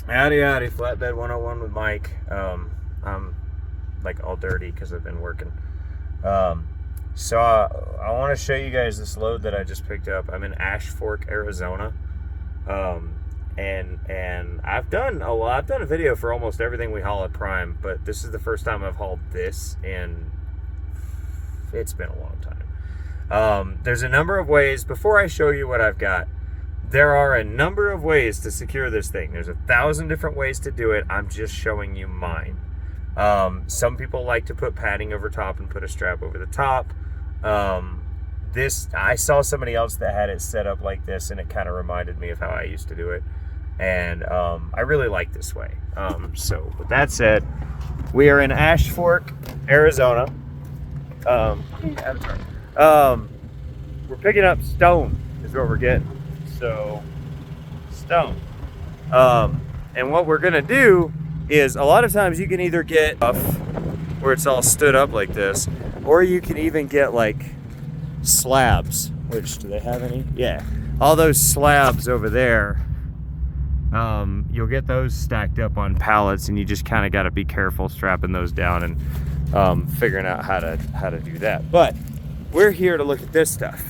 Howdy, howdy, Flatbed 101 with Mike. I'm like all dirty because I've been working. So I want to show you guys this load that I just picked up. I'm in Ash Fork, Arizona. And I've done a video for almost everything we haul at Prime, but this is the first time I've hauled this, and it's been a long time. There's a number of ways. Before I show you what I've got, there are a number of ways to secure this thing. There's 1,000 different ways to do it. I'm just showing you mine. Some people like to put padding over top and put a strap over the top. I saw somebody else that had it set up like this, and it kind of reminded me of how I used to do it. And I really like this way. So with that said, we are in Ash Fork, Arizona. We're picking up stone is what we're getting. So stone. And what we're gonna do is, a lot of times you can either get up where it's all stood up like this, or you can even get like slabs. Which, do they have any? Yeah, all those slabs over there. You'll get those stacked up on pallets, and you just kind of got to be careful strapping those down and figuring out how to do that. But we're here to look at this stuff.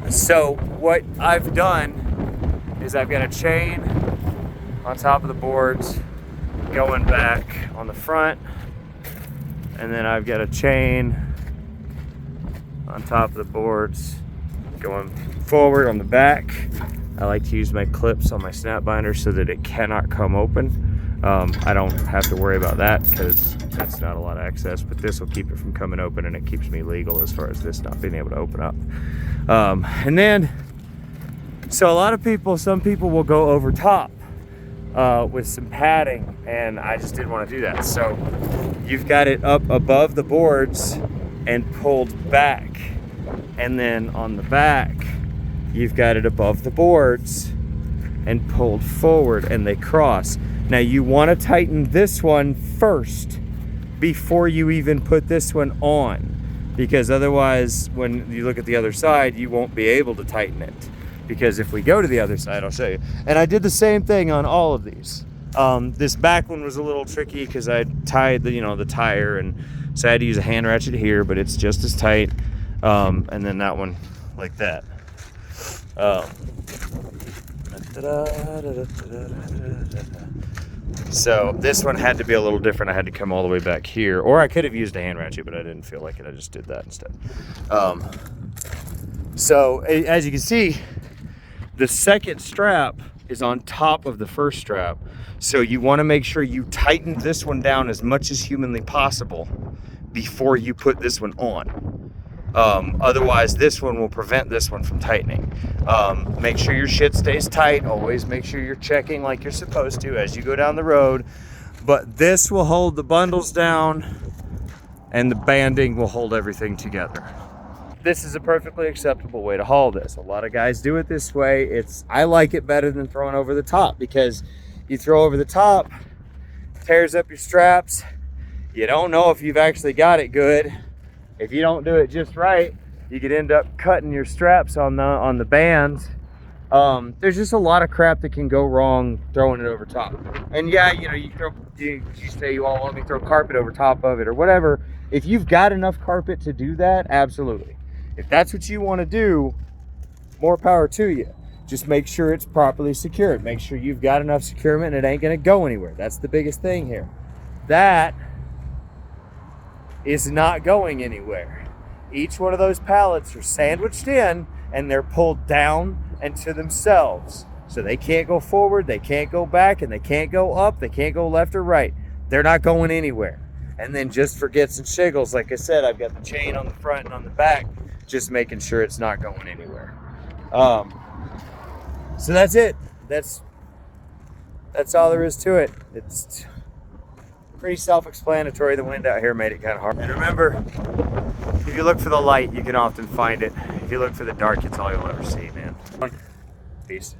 So what I've done is I've got a chain on top of the boards going back on the front, and then I've got a chain on top of the boards going forward on the back. I like to use my clips on my snap binder so that it cannot come open. I don't have to worry about that because that's not a lot of excess, but this will keep it from coming open, and it keeps me legal as far as this not being able to open up. And then, so a lot of people, some people will go over top with some padding, and I just didn't want to do that. So you've got it up above the boards and pulled back, and then on the back you've got it above the boards and pulled forward, and they cross. Now you want to tighten this one first before you even put this one on, because otherwise when you look at the other side you won't be able to tighten it. Because if we go to the other side, I'll show you. And I did the same thing on all of these. This back one was a little tricky because I tied the tire, and so I had to use a hand ratchet here, but it's just as tight. And then that one like that. So this one had to be a little different. I had to come all the way back here, or I could have used a hand ratchet, but I didn't feel like it. I just did that instead. So as you can see, the second strap is on top of the first strap. So you want to make sure you tighten this one down as much as humanly possible before you put this one on. Otherwise this one will prevent this one from tightening. Make sure your shit stays tight. Always make sure you're checking like you're supposed to as you go down the road. But this will hold the bundles down, and the banding will hold everything together. This is a perfectly acceptable way to haul this. A lot of guys do it this way. I like it better than throwing over the top, because you throw over the top, tears up your straps. You don't know if you've actually got it good. If you don't do it just right, you could end up cutting your straps on the bands. There's just a lot of crap that can go wrong throwing it over top. And yeah, you say you all want me to throw carpet over top of it or whatever. If you've got enough carpet to do that, absolutely. If that's what you want to do, more power to you. Just make sure it's properly secured. Make sure you've got enough securement and it ain't going to go anywhere. That's the biggest thing here. That is not going anywhere. Each one of those pallets are sandwiched in, and they're pulled down and to themselves. So they can't go forward, they can't go back, and they can't go up, they can't go left or right. They're not going anywhere. And then just for gets and shiggles, like I said, I've got the chain on the front and on the back, just making sure it's not going anywhere. So that's it. That's all there is to it. It's pretty self-explanatory. The wind out here made it kind of hard. And remember, if you look for the light, you can often find it. If you look for the dark, it's all you'll ever see, man. Peace.